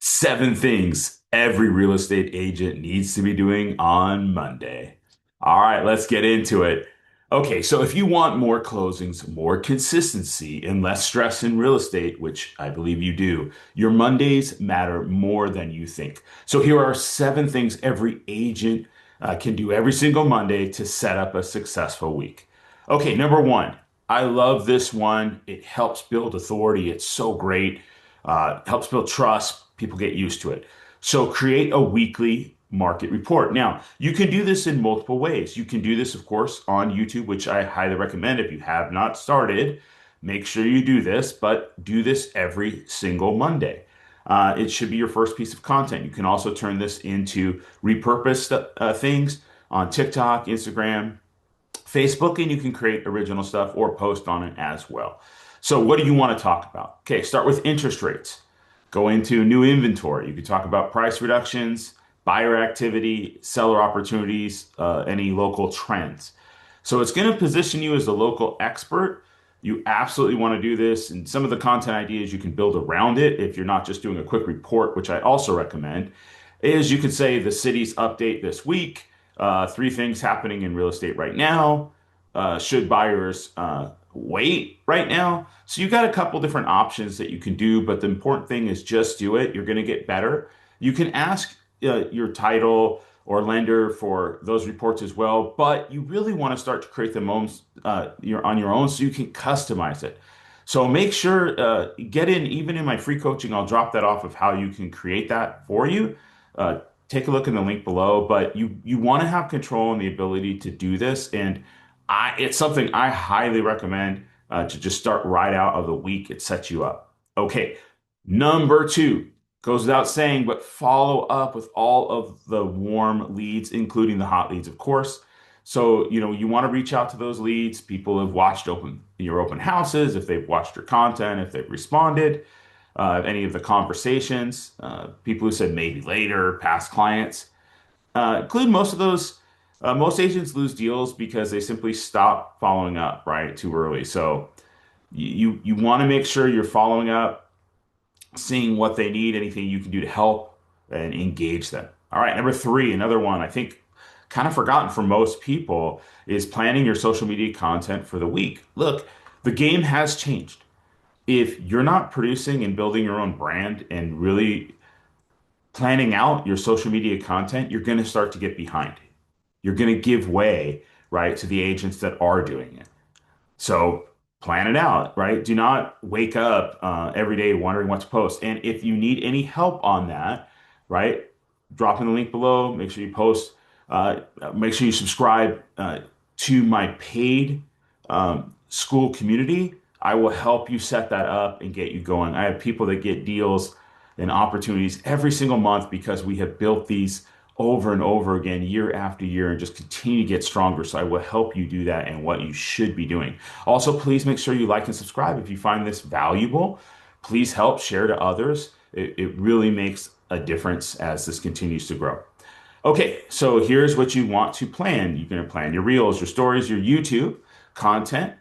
Seven things every real estate agent needs to be doing on Monday. All right, let's get into it. Okay, so if you want more closings, more consistency, and less stress in real estate, which I believe you do, your Mondays matter more than you think. So here are seven things every agent can do every single Monday to set up a successful week. Okay, number one, I love this one. It helps build authority. It's so great. Helps build trust. People get used to it. So create a weekly market report. Now, you can do this in multiple ways. You can do this, of course, on YouTube, which I highly recommend if you have not started. Make sure you do this, but do this every single Monday. It should be your first piece of content. You can also turn this into repurposed things on TikTok, Instagram, Facebook, and you can create original stuff or post on it as well. So, what do you want to talk about? Okay, start with interest rates. Go into new inventory. You can talk about price reductions, buyer activity, seller opportunities, any local trends. So, it's going to position you as a local expert. You absolutely want to do this. And some of the content ideas you can build around it if you're not just doing a quick report, which I also recommend, is you could say the city's update this week, three things happening in real estate right now. Should buyers wait right now? So you got a couple different options that you can do, but the important thing is just do it. You're going to get better. You can ask your title or lender for those reports as well, but you really want to start to create them on your own so you can customize it. So make sure get in even in my free coaching. I'll drop that off of how you can create that for you. Take a look in the link below, but you want to have control and the ability to do this. And it's something I highly recommend to just start right out of the week. It sets you up. Okay, number two goes without saying, but follow up with all of the warm leads, including the hot leads, of course. So, you want to reach out to those leads. People have watched your open houses, if they've watched your content, if they've responded, any of the conversations, people who said maybe later, past clients. Include most of those. Most agents lose deals because they simply stop following up, right, too early. So you want to make sure you're following up, seeing what they need, anything you can do to help and engage them. All right, number three, another one I think kind of forgotten for most people is planning your social media content for the week. Look, the game has changed. If you're not producing and building your own brand and really planning out your social media content, you're going to start to get behind. You're going to give way, right, to the agents that are doing it. So plan it out, right? Do not wake up every day wondering what to post. And if you need any help on that, right, drop in the link below. Make sure you post. Make sure you subscribe to my paid school community. I will help you set that up and get you going. I have people that get deals and opportunities every single month because we have built these over and over again, year after year, and just continue to get stronger. So I will help you do that and what you should be doing. Also, please make sure you like and subscribe if you find this valuable. Please help share to others. It really makes a difference as this continues to grow. Okay, so here's what you want to plan. You're going to plan your reels, your stories, your YouTube content.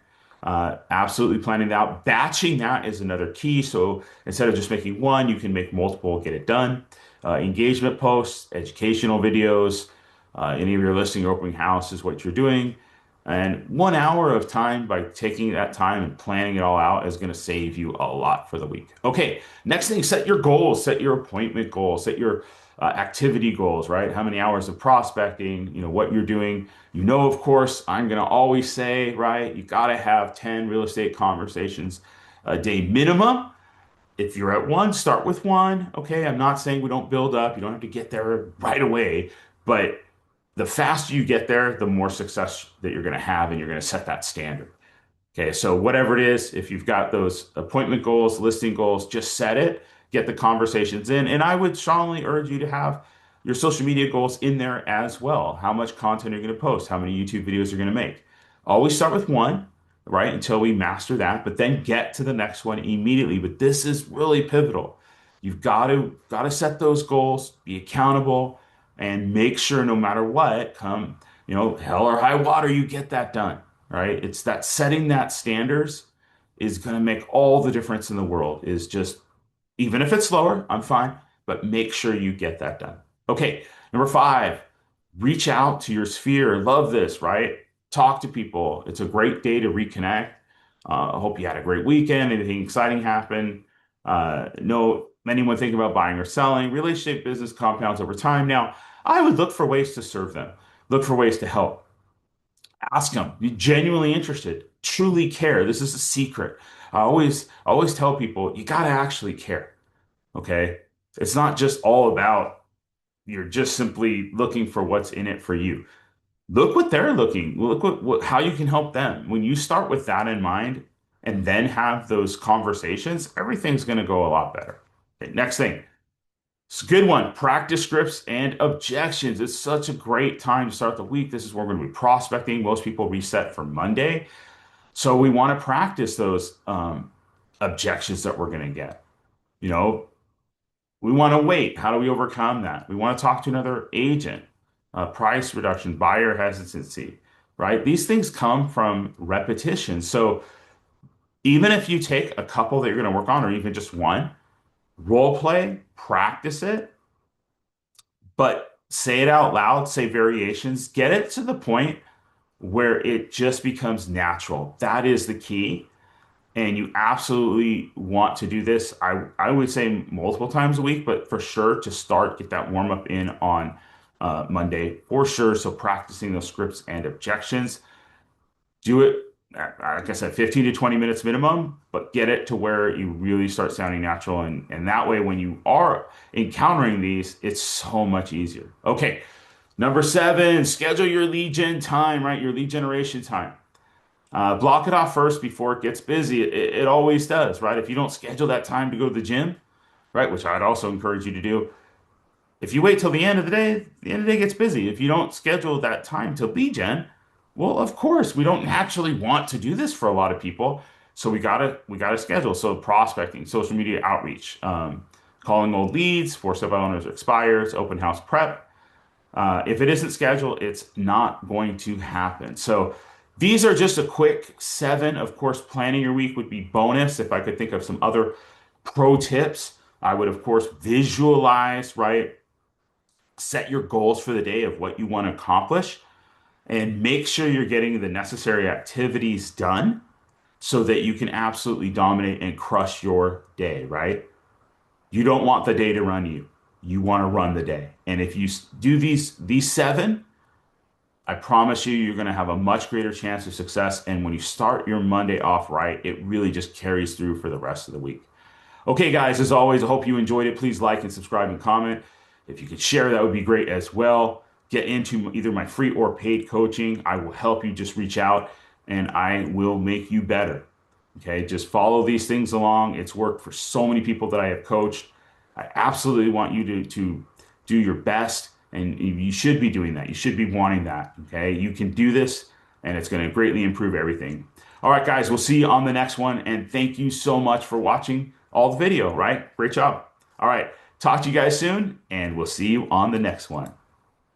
Absolutely planning that out. Batching that is another key. So instead of just making one, you can make multiple, get it done. Engagement posts, educational videos, any of your listing or opening house is what you're doing. And 1 hour of time by taking that time and planning it all out is going to save you a lot for the week. Okay, next thing, set your goals, set your appointment goals, set your activity goals, right? How many hours of prospecting, what you're doing. Of course, I'm going to always say, right, you got to have 10 real estate conversations a day minimum. If you're at one, start with one. Okay, I'm not saying we don't build up. You don't have to get there right away, but the faster you get there, the more success that you're going to have, and you're going to set that standard. Okay, so whatever it is, if you've got those appointment goals, listing goals, just set it, get the conversations in. And I would strongly urge you to have your social media goals in there as well. How much content are you going to post? How many YouTube videos you're going to make? Always start with one, right? Until we master that, but then get to the next one immediately. But this is really pivotal. You've got to set those goals, be accountable, and make sure no matter what, come, hell or high water, you get that done, right? It's that setting that standards is going to make all the difference in the world is just, even if it's slower, I'm fine, but make sure you get that done. Okay, number five, reach out to your sphere. Love this, right? Talk to people. It's a great day to reconnect. I hope you had a great weekend. Anything exciting happened? No, anyone thinking about buying or selling? Relationship business compounds over time. Now, I would look for ways to serve them, look for ways to help. Ask them. Be genuinely interested. Truly care. This is a secret. I always tell people you got to actually care. Okay. It's not just all about you're just simply looking for what's in it for you. Look what they're looking. Look how you can help them. When you start with that in mind and then have those conversations, everything's going to go a lot better. Okay, next thing. It's a good one. Practice scripts and objections. It's such a great time to start the week. This is where we're going to be prospecting. Most people reset for Monday. So we want to practice those objections that we're going to get. You know, we want to wait. How do we overcome that? We want to talk to another agent, price reduction, buyer hesitancy, right? These things come from repetition. So even if you take a couple that you're going to work on, or even just one, role play, practice it, but say it out loud, say variations, get it to the point where it just becomes natural. That is the key. And you absolutely want to do this. I would say multiple times a week, but for sure to start, get that warm up in on Monday for sure. So practicing those scripts and objections, do it, like I said, 15 to 20 minutes minimum, but get it to where you really start sounding natural. And that way, when you are encountering these, it's so much easier. Okay. Number seven, schedule your lead gen time, right? Your lead generation time. Block it off first before it gets busy. It always does, right? If you don't schedule that time to go to the gym, right, which I'd also encourage you to do, if you wait till the end of the day, the end of the day gets busy. If you don't schedule that time to lead gen, well, of course, we don't naturally want to do this for a lot of people. So we gotta schedule. So prospecting, social media outreach, calling old leads, for sale by owners expires, open house prep. If it isn't scheduled, it's not going to happen. So these are just a quick seven. Of course, planning your week would be bonus. If I could think of some other pro tips, I would, of course, visualize, right? Set your goals for the day of what you want to accomplish and make sure you're getting the necessary activities done so that you can absolutely dominate and crush your day, right? You don't want the day to run you. You want to run the day. And if you do these seven, I promise you, you're going to have a much greater chance of success. And when you start your Monday off right, it really just carries through for the rest of the week. Okay, guys, as always, I hope you enjoyed it. Please like and subscribe and comment. If you could share, that would be great as well. Get into either my free or paid coaching. I will help you. Just reach out and I will make you better. Okay, just follow these things along. It's worked for so many people that I have coached. I absolutely want you to do your best, and you should be doing that. You should be wanting that. Okay, you can do this, and it's going to greatly improve everything. All right, guys, we'll see you on the next one, and thank you so much for watching all the video, right? Great job. All right, talk to you guys soon, and we'll see you on the next one.